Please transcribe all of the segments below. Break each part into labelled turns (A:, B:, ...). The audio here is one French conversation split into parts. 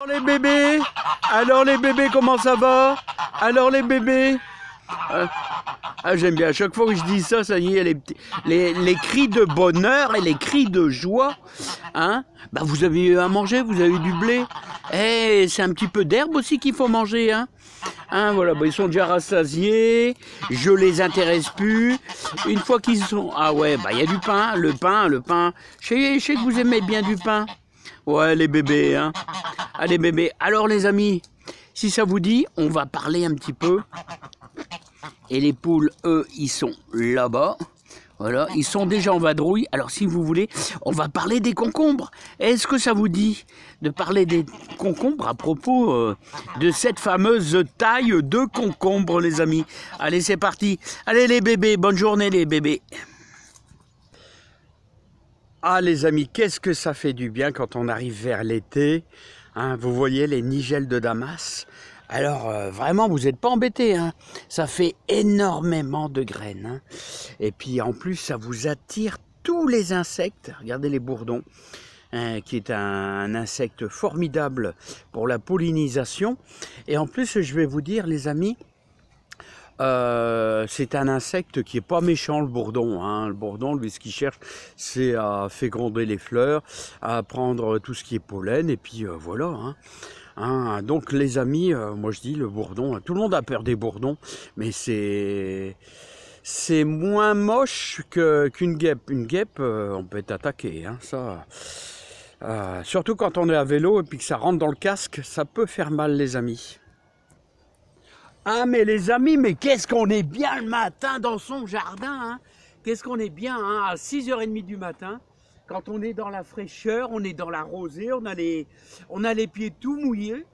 A: Les bébés, alors les bébés, comment ça va? Alors les bébés, j'aime bien, à chaque fois que je dis ça, ça y est, les cris de bonheur et les cris de joie, hein? Bah vous avez eu à manger, vous avez eu du blé, et c'est un petit peu d'herbe aussi qu'il faut manger, hein? Voilà, bah, ils sont déjà rassasiés, je les intéresse plus. Une fois qu'ils sont... Ah ouais, bah il y a du pain, le pain. Je sais que vous aimez bien du pain. Ouais, les bébés, hein. Allez, bébés. Alors, les amis, si ça vous dit, on va parler un petit peu. Et les poules, eux, ils sont là-bas. Voilà, ils sont déjà en vadrouille. Alors, si vous voulez, on va parler des concombres. Est-ce que ça vous dit de parler des concombres à propos de cette fameuse taille de concombre, les amis? Allez, c'est parti. Allez, les bébés, bonne journée, les bébés. Ah les amis, qu'est-ce que ça fait du bien quand on arrive vers l'été, hein, vous voyez les nigelles de Damas. Alors vraiment, vous n'êtes pas embêtés, hein. Ça fait énormément de graines. Hein. Et puis en plus, ça vous attire tous les insectes. Regardez les bourdons, hein, qui est un insecte formidable pour la pollinisation. Et en plus, je vais vous dire les amis, c'est un insecte qui est pas méchant, le bourdon. Hein. Le bourdon, lui, ce qu'il cherche, c'est à féconder les fleurs, à prendre tout ce qui est pollen, et puis voilà. Hein. Donc, les amis, moi je dis le bourdon. Tout le monde a peur des bourdons, mais c'est moins moche qu'une guêpe. Une guêpe, on peut être attaqué. Hein, ça. Surtout quand on est à vélo et puis que ça rentre dans le casque, ça peut faire mal, les amis. Ah mais les amis, mais qu'est-ce qu'on est bien le matin dans son jardin, hein? Qu'est-ce qu'on est bien, hein, à 6h30 du matin, quand on est dans la fraîcheur, on est dans la rosée, on a les pieds tout mouillés,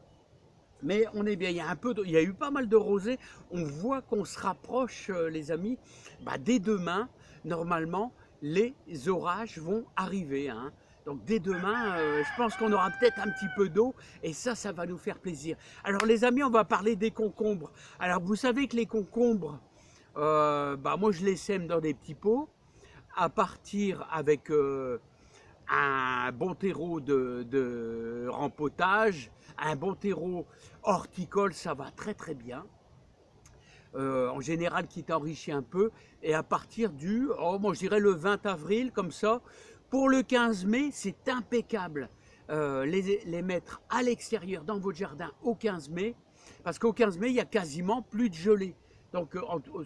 A: mais on est bien, il y a eu pas mal de rosée, on voit qu'on se rapproche, les amis, bah, dès demain, normalement, les orages vont arriver, hein. Donc dès demain, je pense qu'on aura peut-être un petit peu d'eau et ça va nous faire plaisir. Alors les amis, on va parler des concombres. Alors vous savez que les concombres, bah, moi je les sème dans des petits pots à partir avec un bon terreau de rempotage, un bon terreau horticole, ça va très très bien. En général qui t'enrichit un peu et à partir du, moi je dirais le 20 avril comme ça. Pour le 15 mai, c'est impeccable. Les mettre à l'extérieur dans votre jardin au 15 mai, parce qu'au 15 mai, il y a quasiment plus de gelée. Donc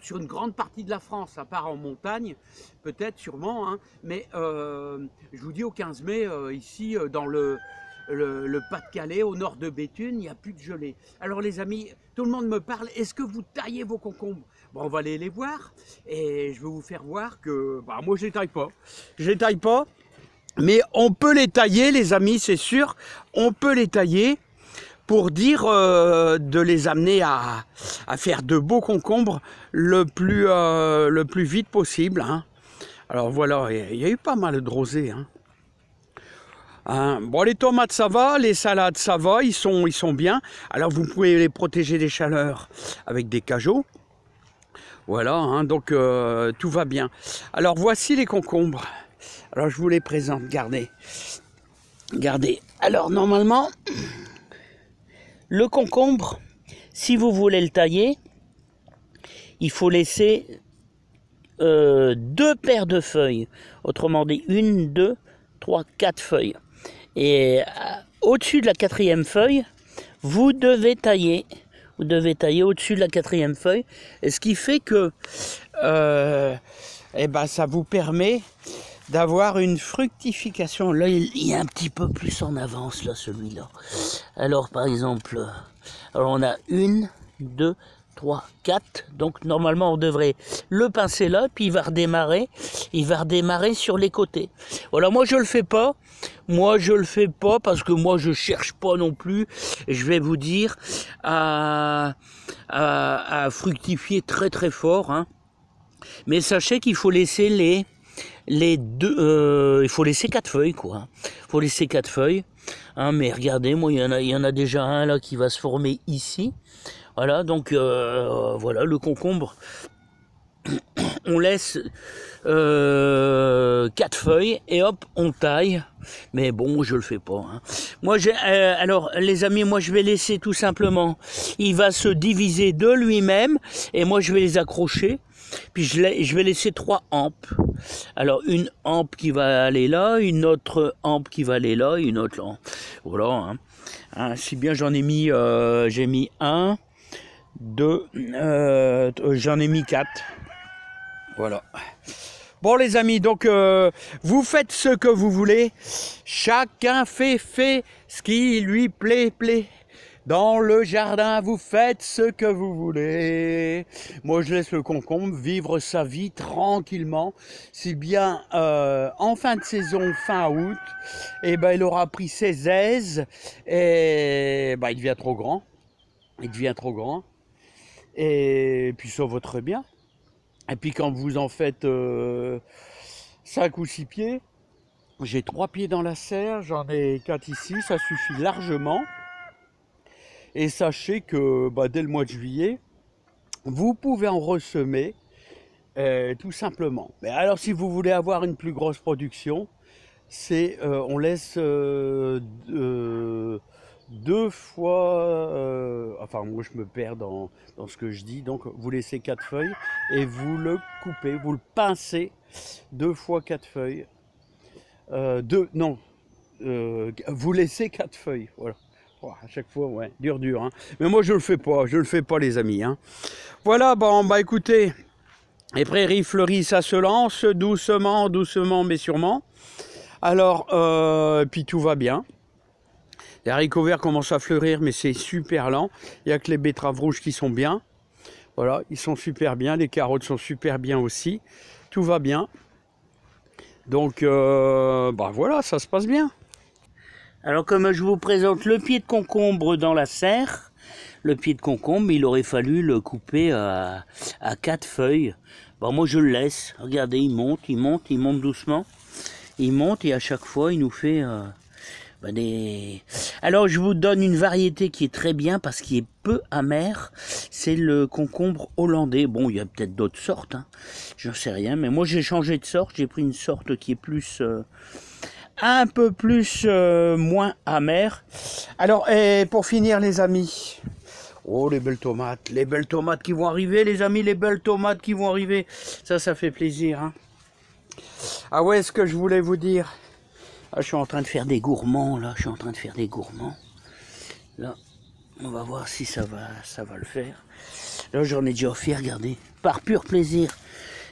A: sur une grande partie de la France, à part en montagne, peut-être, sûrement, hein, mais je vous dis au 15 mai, ici dans le Pas-de-Calais, au nord de Béthune, il n'y a plus de gelée. Alors les amis, tout le monde me parle, est-ce que vous taillez vos concombres? Bon, on va aller les voir et je vais vous faire voir que bah, moi je les taille pas. Je les taille pas, mais on peut les tailler les amis, c'est sûr. On peut les tailler pour dire de les amener à faire de beaux concombres le plus vite possible. Hein. Alors voilà, il y a eu pas mal de rosée. Hein. Bon, les tomates ça va, les salades ça va, ils sont bien. Alors vous pouvez les protéger des chaleurs avec des cajots. Voilà, hein, donc tout va bien. Alors voici les concombres. Alors je vous les présente, regardez. Regardez. Alors normalement, le concombre, si vous voulez le tailler, il faut laisser 2 paires de feuilles. Autrement dit, 1, 2, 3, 4 feuilles. Et au-dessus de la 4e feuille, vous devez tailler. Vous devez tailler au-dessus de la 4e feuille. Et ce qui fait que eh ben, ça vous permet d'avoir une fructification. Là, il est un petit peu plus en avance, là, celui-là. Alors, par exemple, alors on a 1, 2, 3, 4. Donc, normalement, on devrait le pincer là, puis il va redémarrer. Il va redémarrer sur les côtés. Voilà, moi, je le fais pas. Moi, je le fais pas parce que moi, je cherche pas non plus. Je vais vous dire à fructifier très très fort. Hein. Mais sachez qu'il faut laisser il faut laisser 4 feuilles, quoi. Il faut laisser 4 feuilles. Hein, mais regardez, moi, il y en a déjà un là qui va se former ici. Voilà, donc voilà, le concombre.
B: on laisse 4 feuilles et hop, on taille. Mais bon, je le fais pas. Hein. Moi, alors, les amis, moi, je vais laisser tout simplement. Il va se diviser de lui-même et moi, je vais les accrocher. Puis je vais laisser 3 hampes. Alors, une hampe qui va aller là, une autre hampe qui va aller là, une autre là. Voilà. Hein. Hein, si bien j'en ai mis, j'ai mis 1, 2, j'en ai mis 4. Voilà. Bon les amis, donc vous faites ce que vous voulez. Chacun fait ce qui lui plaît. Dans le jardin, vous faites ce que vous voulez. Moi, je laisse le concombre vivre sa vie tranquillement. Si bien en fin de saison, fin août, et ben, il aura pris ses aises et ben, il devient trop grand. Il devient trop grand. Et puis ça vaut très bien. Et puis quand vous en faites 5 ou 6 pieds, j'ai 3 pieds dans la serre, j'en ai 4 ici, ça suffit largement. Et sachez que bah, dès le mois de juillet, vous pouvez en ressemer tout simplement. Mais alors si vous voulez avoir une plus grosse production, c'est on laisse 2 fois, enfin moi je me perds dans ce que je dis, donc vous laissez 4 feuilles et vous le coupez, vous le pincez 2 fois 4 feuilles. Vous laissez 4 feuilles, voilà. À chaque fois, ouais, dur, hein. Mais moi, je le fais pas, les amis, hein. Voilà, bon, bah écoutez, les prairies fleurissent, ça se lance, doucement, mais sûrement. Alors, puis tout va bien. Les haricots verts commencent à fleurir, mais c'est super lent. Il n'y a que les betteraves rouges qui sont bien. Voilà, ils sont super bien. Les carottes sont super bien aussi. Tout va bien. Donc, bah voilà, ça se passe bien. Alors comme je vous présente le pied de concombre dans la serre, le pied de concombre, il aurait fallu le couper à 4 feuilles. Bon, moi je le laisse, regardez, il monte doucement. Il monte et à chaque fois il nous fait des... Alors je vous donne une variété qui est très bien parce qu'il est peu amer, c'est le concombre hollandais. Bon, il y a peut-être d'autres sortes, hein. Je ne sais rien, mais moi j'ai changé de sorte, j'ai pris une sorte qui est plus... un peu plus moins amer. Alors, et pour finir les amis, oh les belles tomates qui vont arriver les amis, les belles tomates qui vont arriver, ça fait plaisir, hein. Ah ouais, ce que je voulais vous dire, je suis en train de faire des gourmands là, là, on va voir si ça va le faire. Là j'en ai déjà fait, regardez, par pur plaisir,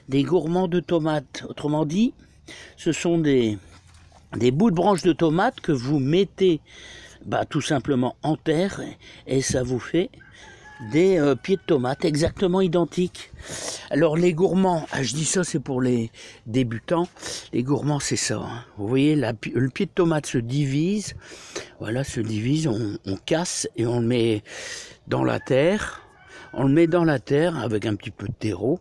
B: des gourmands de tomates, autrement dit, ce sont des bouts de branches de tomates que vous mettez tout simplement en terre et ça vous fait des pieds de tomates exactement identiques. Alors les gourmands, je dis ça c'est pour les débutants, les gourmands c'est ça, hein. Vous voyez le pied de tomate se divise, voilà, on casse et on le met dans la terre. On le met dans la terre avec un petit peu de terreau,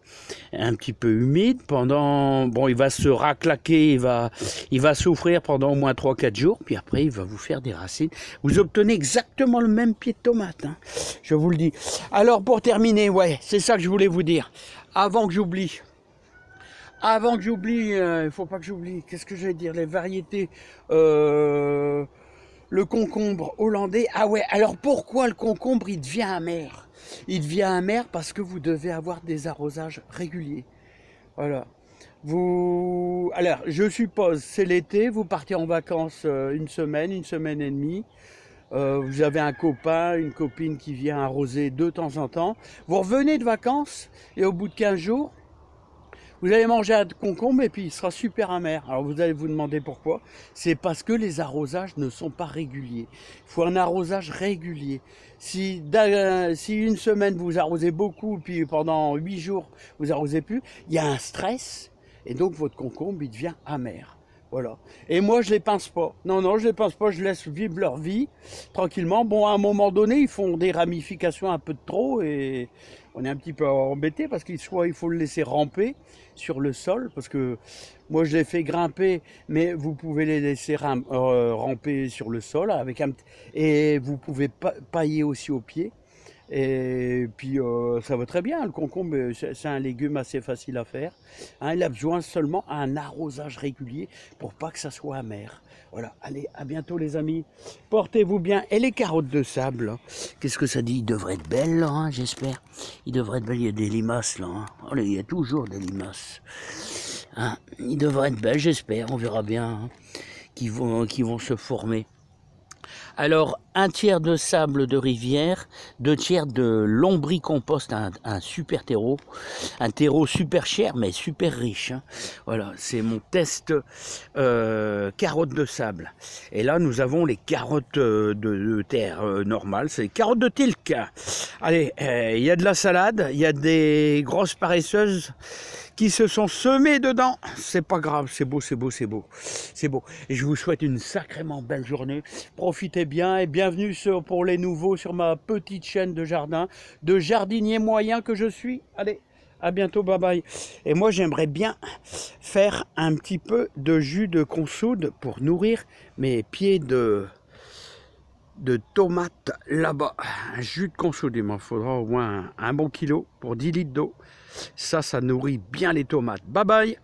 B: un petit peu humide pendant... Bon, il va se raclaquer, il va souffrir pendant au moins 3-4 jours, puis après, il va vous faire des racines. Vous obtenez exactement le même pied de tomate, hein, je vous le dis. Alors, pour terminer, ouais, c'est ça que je voulais vous dire. Avant que j'oublie, il faut pas que j'oublie, qu'est-ce que je vais dire, les variétés... le concombre hollandais, ah ouais, alors pourquoi le concombre, il devient amer ? Il devient amer parce que vous devez avoir des arrosages réguliers. Voilà. Alors, je suppose, c'est l'été, vous partez en vacances une semaine et demie. Vous avez un copain, une copine qui vient arroser de temps en temps. Vous revenez de vacances et au bout de 15 jours, vous allez manger un concombre et puis il sera super amer. Alors vous allez vous demander pourquoi. C'est parce que les arrosages ne sont pas réguliers. Il faut un arrosage régulier. Si une semaine vous arrosez beaucoup, puis pendant 8 jours vous arrosez plus, il y a un stress et donc votre concombre il devient amer. Voilà. Et moi, je les pince pas. Non, je les pince pas, je laisse vivre leur vie tranquillement. Bon, à un moment donné, ils font des ramifications un peu de trop et on est un petit peu embêté parce qu'il faut le laisser ramper sur le sol parce que moi, je les fais grimper, mais vous pouvez les laisser ramper sur le sol et vous pouvez pailler aussi au pied.
A: Et puis ça va très bien, le concombre, c'est un légume assez facile à faire. Hein, il a besoin seulement d'un arrosage régulier pour pas que ça soit amer. Voilà, allez, à bientôt les amis. Portez-vous bien. Et les carottes de sable, qu'est-ce que ça dit? Il devrait être belle là, hein, j'espère. Il devrait être belle, il y a des limaces là. Hein. Oh, il y a toujours des limaces. Hein, il devrait être belle, j'espère, on verra bien hein, qui vont se former. Alors, 1/3 de sable de rivière, 2/3 de lombricompost, un super terreau, un terreau super cher mais super riche. Hein. Voilà, c'est mon test carottes de sable. Et là, nous avons les carottes de terre normales, c'est les carottes de Tilk. Allez, il y a de la salade, il y a des grosses paresseuses qui se sont semés dedans. C'est pas grave, c'est beau, c'est beau, c'est beau. C'est beau. Et je vous souhaite une sacrément belle journée. Profitez bien et bienvenue pour les nouveaux sur ma petite chaîne de jardin, de jardinier moyen que je suis. Allez, à bientôt, bye bye. Et moi, j'aimerais bien faire un petit peu de jus de consoude pour nourrir mes pieds de tomates là-bas. Un jus de consoude, il m'en faudra au moins un bon kilo pour 10 litres d'eau. Ça nourrit bien les tomates. Bye bye.